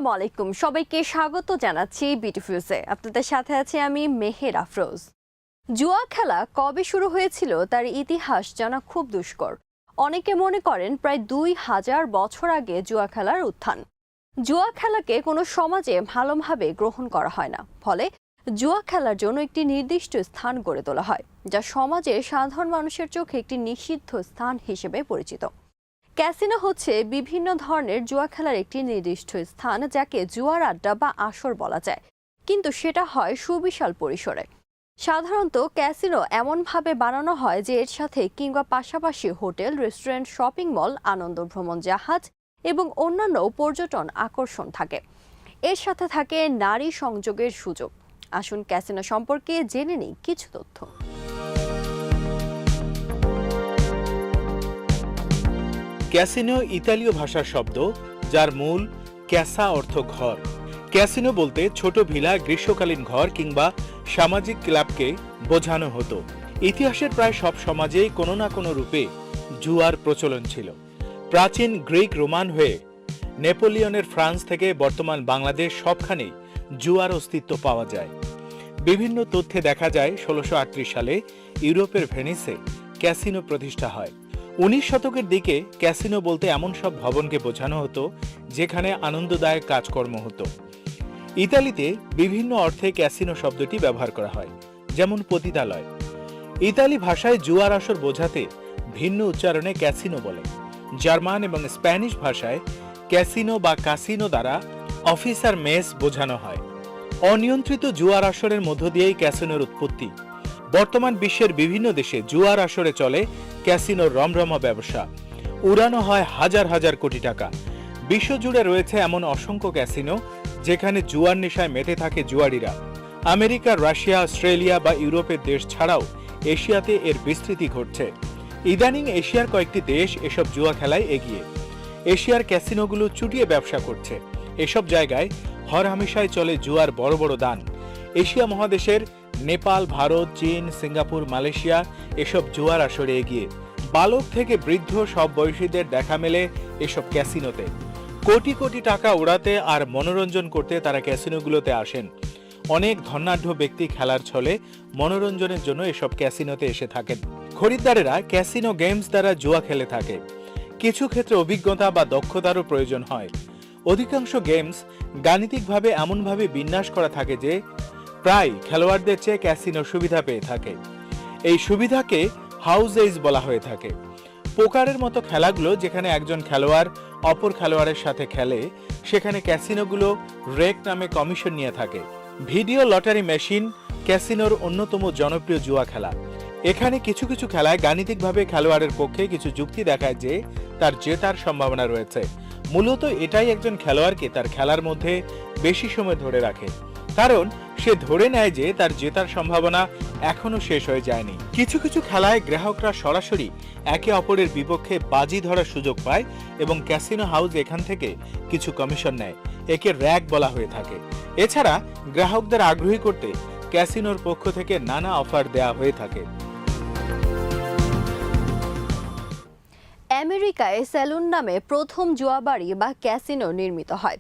আসসালামু আলাইকুম, সবাইকে স্বাগত জানাচ্ছি বিটিফিউজে। আপনাদের সাথে আছি আমি মেহের আফরোজ। জুয়া খেলা কবে শুরু হয়েছিল তার ইতিহাস জানা খুব দুষ্কর। অনেকে মনে করেন প্রায় 2000 বছর আগে জুয়া খেলার উত্থান। জুয়া খেলাকে কোনো সমাজে ভালোভাবে গ্রহণ করা হয় না, ফলে জুয়া খেলার জন্য একটি নির্দিষ্ট স্থান গড়ে তোলা হয়, যা সমাজে সাধারণ মানুষের চোখে একটি নিষিদ্ধ স্থান হিসেবে পরিচিত। ক্যাসিনো হচ্ছে বিভিন্ন ধরনের জুয়া খেলার একটি নির্দিষ্ট স্থান, যাকে জুয়ার আড্ডা বা আসর বলা যায়, কিন্তু সেটা হয় সুবিশাল পরিসরে। সাধারণত ক্যাসিনো এমনভাবে বানানো হয় যে এর সাথে কিংবা পাশাপাশি হোটেল, রেস্টুরেন্ট, শপিং মল, আনন্দ ভ্রমণ জাহাজ এবং অন্যান্য পর্যটন আকর্ষণ থাকে। এর সাথে থাকে নারী সংযোগের সুযোগ। আসুন ক্যাসিনো সম্পর্কে জেনে নিই কিছু তথ্য। ক্যাসিনো ইতালীয় ভাষার শব্দ, যার মূল ক্যাসা অর্থ ঘর। ক্যাসিনো বলতে ছোট ভিলা, গ্রীষ্মকালীন ঘর কিংবা সামাজিক ক্লাবকে বোঝানো হতো। ইতিহাসের প্রায় সব সমাজেই কোনো না কোনো রূপে জুয়ার প্রচলন ছিল। প্রাচীন গ্রিক, রোমান হয়ে নেপোলিয়নের ফ্রান্স থেকে বর্তমান বাংলাদেশ সবখানেই জুয়ার অস্তিত্ব পাওয়া যায়। বিভিন্ন তথ্যে দেখা যায় 1638 সালে ইউরোপের ভেনিসে ক্যাসিনো প্রতিষ্ঠা হয়। 19 শতকের দিকে ক্যাসিনো বলতে এমন সব ভবনকে বোঝানো হতো যেখানে আনন্দদায়ক কাজকর্ম হতো। ইতালিতে বিভিন্ন অর্থে ক্যাসিনো শব্দটি ব্যবহার করা হয়, যেমন পতিতালয়। ইতালি ভাষায় জুয়ার আসর বোঝাতে ভিন্ন উচ্চারণে ক্যাসিনো বলে। জার্মান এবং স্প্যানিশ ভাষায় ক্যাসিনো বা কাসিনো দ্বারা অফিসার মেস বোঝানো হয়। অনিয়ন্ত্রিত জুয়ার আসরের মধ্য দিয়েই ক্যাসিনোর উৎপত্তি। বর্তমান বিশ্বের বিভিন্ন দেশে জুয়ার আসরে চলে ক্যাসিনোর রমরমা ব্যবসা। উড়ানো হয় হাজার হাজার কোটি টাকা। বিশ্বজুড়ে রয়েছে এমন অসংখ্য ক্যাসিনো যেখানে জুয়ার নেশায় মেতে থাকে জুয়ারিরা। আমেরিকা, রাশিয়া, অস্ট্রেলিয়া বা ইউরোপের দেশ ছাড়াও এশিয়াতে এর বিস্তৃতি ঘটছে। ইদানিং এশিয়ার কয়েকটি দেশ এসব জুয়া খেলায় এগিয়ে। এশিয়ার ক্যাসিনোগুলো চুটিয়ে ব্যবসা করছে। এসব জায়গায় হরহামেশাই চলে জুয়ার বড় বড় দান। এশিয়া মহাদেশের নেপাল, ভারত, চীন, সিঙ্গাপুর, মালয়েশিয়া এসব জুয়ার আসরে এগিয়ে। বালক থেকে বৃদ্ধ সব বয়সীদের দেখা মেলে এসব ক্যাসিনোতে। কোটি কোটি টাকা উড়াতে আর মনোরঞ্জন করতে তারা ক্যাসিনোগুলোতে আসেন। অনেক ধনাঢ্য ব্যক্তি খেলার ছলে মনোরঞ্জনের জন্য এসব ক্যাসিনোতে এসে থাকেন। খরিদ্দারেরা ক্যাসিনো গেমস দ্বারা জুয়া খেলে থাকে। কিছু ক্ষেত্রে অভিজ্ঞতা বা দক্ষতারও প্রয়োজন হয়। অধিকাংশ গেমস গাণিতিকভাবে এমনভাবে বিন্যাস করা থাকে যে প্রায় খেলোয়াড়দের চেয়ে ক্যাসিনো সুবিধা পেয়ে থাকে। এই সুবিধাকে হাউস এইজ বলা হয়ে থাকে। পোকারের মতো খেলাগুলো যেখানে একজন খেলোয়াড় অপর খেলোয়াড়ের সাথে খেলে, সেখানে ক্যাসিনোগুলো রেক নামে কমিশন নিয়ে থাকে। ভিডিও লটারি মেশিন ক্যাসিনোর অন্যতম জনপ্রিয় জুয়া খেলা। এখানে কিছু কিছু খেলায় গাণিতিকভাবে খেলোয়াড়ের পক্ষে কিছু যুক্তি দেখায় যে তার জেতার সম্ভাবনা রয়েছে। মূলত এটাই একজন খেলোয়াড়কে তার খেলার মধ্যে বেশি সময় ধরে রাখে, কারণ সে ধরে নেয় যে তার জেতার সম্ভাবনা এখনো শেষ হয়ে যায়নি। কিছু কিছু খেলায় গ্রাহকরা সরাসরি একে অপরের বিপক্ষে বাজি ধরার সুযোগ পায় এবং ক্যাসিনো হাউস এখান থেকে কিছু কমিশন নেয়। একে র‍্যাক বলা হয়ে থাকে। এছাড়া গ্রাহকদের আগ্রহী করতে ক্যাসিনোর পক্ষ থেকে নানা অফার দেয়া হয়ে থাকে। আমেরিকায় সেলুন নামে প্রথম জুয়াবাড়ি বা ক্যাসিনো নির্মিত হয়।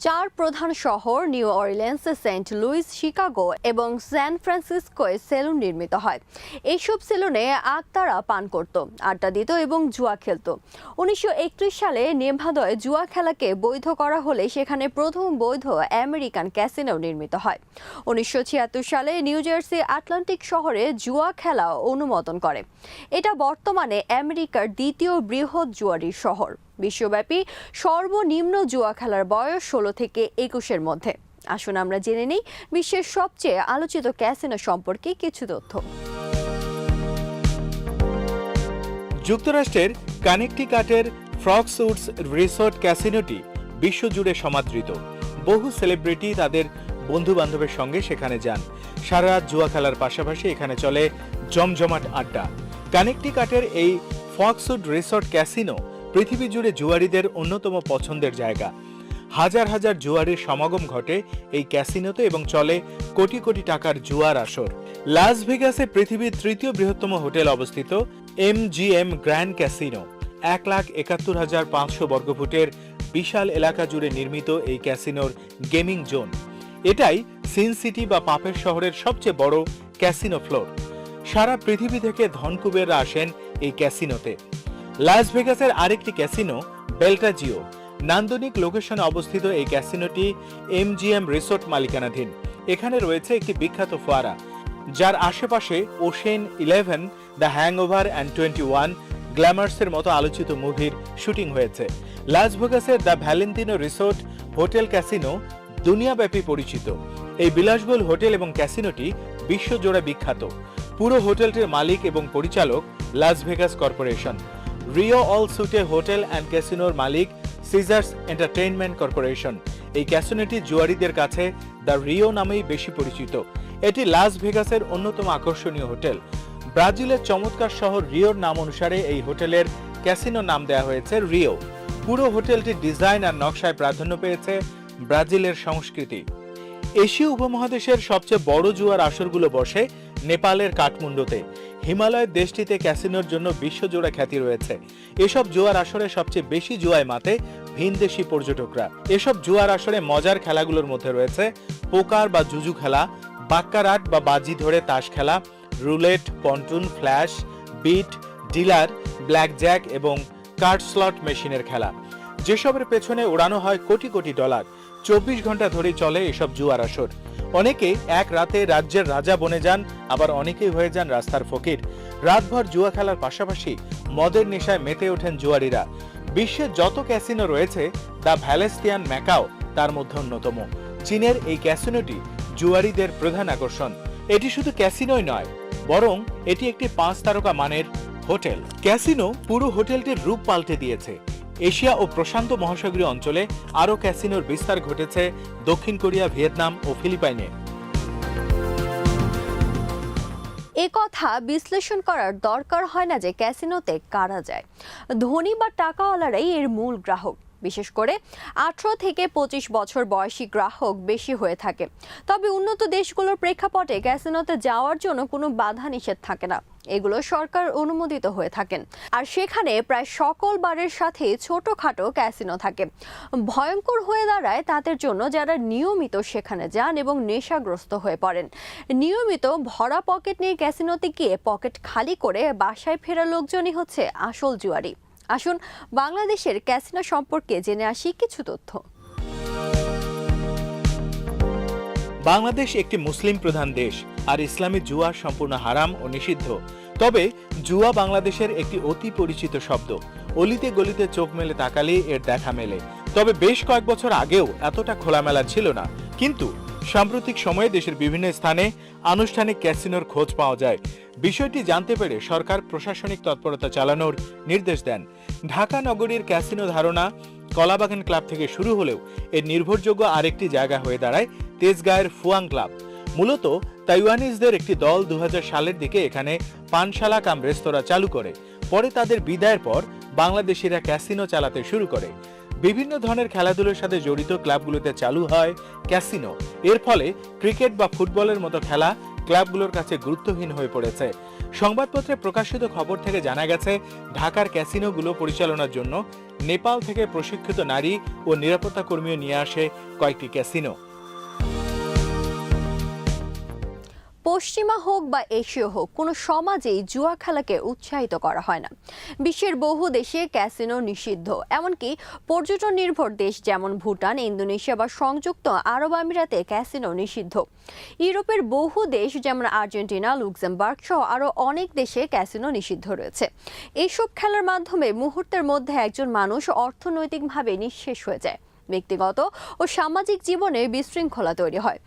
4 প্রধান শহর New Orleans, Saint Louis, Chicago এবং স্যান ফ্রান্সিসকোয় সেলুন নির্মিত হয়। এইসব সেলুনে আত্মারা পান করত, আড্ডা দিত এবং জুয়া খেলত। 1931 সালে নেভাদায় জুয়া খেলাকে বৈধ করা হলে সেখানে প্রথম বৈধ আমেরিকান ক্যাসিনো নির্মিত হয়। 1976 সালে নিউ জার্সি আটলান্টিক শহরে জুয়া খেলা অনুমোদন করে। এটা বর্তমানে আমেরিকার দ্বিতীয় বৃহৎ জুয়ারির শহর। বিশ্বব্যাপী সর্বনিম্ন জুয়া খেলার বয়স 16 থেকে 21-এর মধ্যে। আসুন আমরা জেনে নিই বিশ্বের সবচেয়ে আলোচিত ক্যাসিনো সম্পর্কে কিছু তথ্য। যুক্তরাষ্ট্রের কানেকটিকাটের ফ্রক্সউডস রিসোর্ট ক্যাসিনোটি বিশ্বজুড়ে সমাদৃত। বহু সেলিব্রিটি তাদের বন্ধু বান্ধবের সঙ্গে সেখানে যান। সারা রাত জুয়া খেলার পাশাপাশি এখানে চলে জমজমাট আড্ডা। কানেকটিকাটের এই ফক্সউড রিসোর্ট ক্যাসিনো পৃথিবী জুড়ে জুয়ারিদের অন্যতম পছন্দের জায়গা। হাজার হাজার জুয়ারির সমাগম ঘটে এই ক্যাসিনোতে এবং চলে কোটি কোটি টাকার জুয়ার আসর। লাস ভেগাসে পৃথিবীর তৃতীয় বৃহত্তম হোটেল অবস্থিত MGM গ্র্যান্ড ক্যাসিনো 1,71,500 বর্গফুটের বিশাল এলাকা জুড়ে নির্মিত এই ক্যাসিনোর গেমিং জোন। এটাই সিন সিটি বা পাপের শহরের সবচেয়ে বড় ক্যাসিনো ফ্লোর। সারা পৃথিবী থেকে ধনকুবেররা আসেন এই ক্যাসিনোতে। লাস ভেগাসের আরেকটি ক্যাসিনো বেলটাজিও নান্দনিক লোকেশনে অবস্থিত। এই ক্যাসিনোটি MGM রিসোর্ট মালিকানাধীন। এখানে রয়েছে একটি বিখ্যাত ফোয়ারা, যার আশেপাশে ওশেন 11, দ্য হ্যাংওভার অ্যান্ড 21, গ্ল্যামার্সের মতো আলোচিত মুভির শুটিং হয়েছে। লাস ভেগাসের the Valentino resort hotel casino দুনিয়াব্যাপী পরিচিত। এই বিলাসবহুল হোটেল এবং ক্যাসিনোটি বিশ্বজোড়া বিখ্যাত। পুরো হোটেলটির মালিক এবং পরিচালক Las Vegas Corporation. Rio All Suite hotel and ক্যাসিনোর মালিক সিজার্স এন্টারটেইনমেন্ট কর্পোরেশন। এই ক্যাসিনোটি জুয়ারিদের কাছে দ্য রিও নামেই বেশি পরিচিত। এটি লাস ভেগাসের অন্যতম আকর্ষণীয় হোটেল। ব্রাজিলের চমৎকার শহর রিওর নাম অনুসারে এই হোটেলের ক্যাসিনো নাম দেওয়া হয়েছে রিও। পুরো হোটেলটির ডিজাইন আর নকশায় প্রাধান্য পেয়েছে ব্রাজিলের সংস্কৃতি। এশীয় উপমহাদেশের সবচেয়ে বড় জুয়ার আসরগুলো বসে নেপালের কাঠমান্ডুতে। হিমালয়ের দেশটিতে ক্যাসিনোর জন্য বিশ্বজোড়া খ্যাতি রয়েছে। এসব জুয়ার আসরে সবচেয়ে বেশি জুয়ায় মাতে ভিনদেশি পর্যটকরা। এসব জুয়ার আসরে মজার খেলাগুলোর মধ্যে রয়েছে পোকার বা জুজু খেলা, বাক্কারাট বা বাজি ধরে তাস খেলা, roulette, pontoon, flash, beat, dealer, blackjack এবং কার্ড স্লট মেশিনের খেলা, যেসবের পেছনে ওড়ানো হয় কোটি কোটি ডলার। 24 ঘন্টা ধরে চলে এসব জুয়ার আসর। অনেকে এক রাতে রাজ্যের রাজা বনে যান, আবার অনেকেই হয়ে যান রাস্তার ফকির। রাতভর জুয়া খেলার পাশাপাশি মদের নেশায় মেতে ওঠেন জুয়ারিরা। বিশ্বের যত ক্যাসিনো রয়েছে, দ্য ভ্যালেস্টিয়ান ম্যাকাও তার মধ্যে অন্যতম। চীনের এই ক্যাসিনোটি জুয়ারিদের প্রধান আকর্ষণ। এটি শুধু ক্যাসিনোই নয়, বরং এটি একটি 5 তারকা মানের হোটেল। ক্যাসিনো পুরো হোটেলটির রূপ পাল্টে দিয়েছে। এশিয়া ও প্রশান্ত মহাসাগরীয় অঞ্চলে আরও ক্যাসিনোর বিস্তার ঘটেছে দক্ষিণ কোরিয়া, ভিয়েতনাম ও ফিলিপাইনে। এ কথা বিশ্লেষণ করার দরকার হয় না যে ক্যাসিনোতে কারা যায়। ধনী বা টাকাওয়ালারাই এর মূল গ্রাহক। বিশেষ করে 18 থেকে 25 বছর বয়সী গ্রাহক বেশি হয়ে থাকে। তবে উন্নত দেশগুলোর প্রেক্ষাপটে ক্যাসিনোতে যাওয়ার জন্য কোনো বাধা নিষেধ থাকে না। এগুলো সরকার অনুমোদিত হয়ে থাকেন। আর সেখানে প্রায় সকল বারের সাথে ছোটখাটো ক্যাসিনো থাকে। ভয়ঙ্কর হয়ে দাঁড়ায় তাদের জন্য যারা নিয়মিত সেখানে যান এবং নেশাগ্রস্ত হয়ে পড়েন। নিয়মিত ভরা পকেট নিয়ে ক্যাসিনোতে গিয়ে পকেট খালি করে বাসায় ফেরা লোকজনই হচ্ছে আসল জুয়ারি। আসুন বাংলাদেশের ক্যাসিনো সম্পর্কে জেনে আসি কিছু তথ্য। বাংলাদেশ একটি মুসলিম প্রধান দেশ, আর ইসলামী জুয়া সম্পূর্ণ হারাম ও নিষিদ্ধ। তবে জুয়া বাংলাদেশের একটি অতি পরিচিত শব্দ। অলিতে গলিতে চোখ মেলে তাকালে এর দেখা মেলে। তবে বেশ কয়েক বছর আগেও এতটা খোলামেলা ছিল না। কিন্তু সাম্প্রতিক সময়ে দেশের বিভিন্ন স্থানে আনুষ্ঠানিক ক্যাসিনোর খোঁজ পাওয়া যায়। বিষয়টি জানতে পেরে সরকার প্রশাসনিক তৎপরতা চালানোর নির্দেশ দেন। ঢাকা নগরীর ক্যাসিনো ধারণা কলাবাগান ক্লাব থেকে শুরু হলেও এর নির্ভরযোগ্য আরেকটি জায়গা হয়ে দাঁড়ায় তেজগাঁয়ের ফুয়াং ক্লাব। মূলত তাইওয়ানিজদের একটি দল 2000 সালের দিকে এখানে পানশালা কাম রেস্তোরাঁ চালু করে। পরে তাদের বিদায়ের পর বাংলাদেশিরা ক্যাসিনো চালাতে শুরু করে। বিভিন্ন ধরনের খেলাধুলার সাথে জড়িত ক্লাবগুলোতে চালু হয় ক্যাসিনো। এর ফলে ক্রিকেট বা ফুটবলের মতো খেলা ক্লাবগুলোর কাছে গুরুত্বহীন হয়ে পড়েছে। সংবাদপত্রে প্রকাশিত খবর থেকে জানা গেছে, ঢাকার ক্যাসিনোগুলো পরিচালনার জন্য নেপাল থেকে প্রশিক্ষিত নারী ও নিরাপত্তা কর্মীও নিয়ে আসে কয়েকটি ক্যাসিনো। পশ্চিমা হোক বা এশীয় হোক, কোনো সমাজেই জুয়া খেলাকে উৎসাহিত করা হয় না। বিশ্বের বহু দেশে ক্যাসিনো নিষিদ্ধ। এমনকি পর্যটন নির্ভর দেশ যেমন ভুটান, ইন্দোনেশিয়া বা সংযুক্ত আরব আমিরাতে ক্যাসিনো নিষিদ্ধ। ইউরোপের বহু দেশ যেমন আর্জেন্টিনা, লুক্সেমবার্গ সহ আরও অনেক দেশে ক্যাসিনো নিষিদ্ধ রয়েছে। এইসব খেলার মাধ্যমে মুহূর্তের মধ্যে একজন মানুষ অর্থনৈতিকভাবে নিঃশেষ হয়ে যায়। ব্যক্তিগত ও সামাজিক জীবনে বিশৃঙ্খলা তৈরি হয়।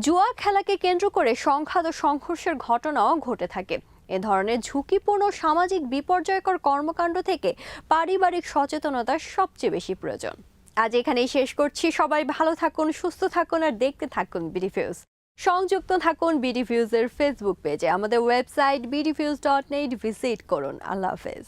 জুয়া খেলাকে কেন্দ্র করে সংঘাত ও সংঘর্ষের ঘটনাও ঘটে থাকে। এ ধরনের ঝুঁকিপূর্ণ সামাজিক বিপর্যয়কর কর্মকাণ্ড থেকে পারিবারিক সচেতনতা সবচেয়ে বেশি প্রয়োজন। আজ এখানেই শেষ করছি। সবাই ভালো থাকুন, সুস্থ থাকুন আর দেখতে থাকুন বিডিফিউজ। সংযুক্ত থাকুন বিডিফিউজের ফেসবুক পেজে। আমাদের ওয়েবসাইট bdfuse.net ভিজিট করুন। আল্লাহ হাফেজ।